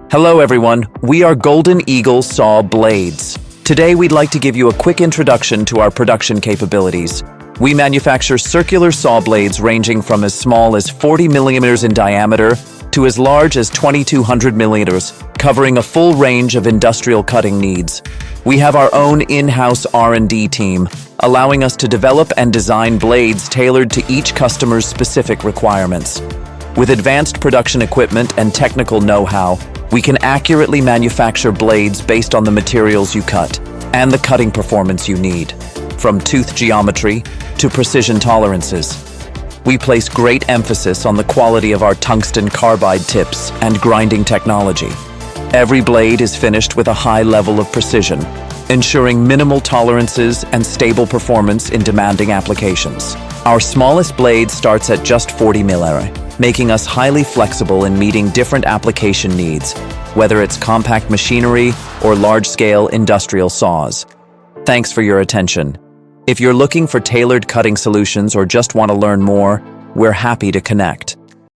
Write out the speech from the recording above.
Hello everyone, we are Golden Eagle Saw Blades. Today we'd like to give you a quick introduction to our production capabilities. We manufacture circular saw blades ranging from as small as 40 millimeters in diameter to as large as 2200 millimeters, covering a full range of industrial cutting needs. We have our own in-house R&D team, allowing us to develop and design blades tailored to each customer's specific requirements. With advanced production equipment and technical know-how, we can accurately manufacture blades based on the materials you cut and the cutting performance you need, from tooth geometry to precision tolerances. We place great emphasis on the quality of our tungsten carbide tips and grinding technology. Every blade is finished with a high level of precision, ensuring minimal tolerances and stable performance in demanding applications. Our smallest blade starts at just 40 millimeters, making us highly flexible in meeting different application needs, whether it's compact machinery or large-scale industrial saws. Thanks for your attention. If you're looking for tailored cutting solutions or just want to learn more, we're happy to connect.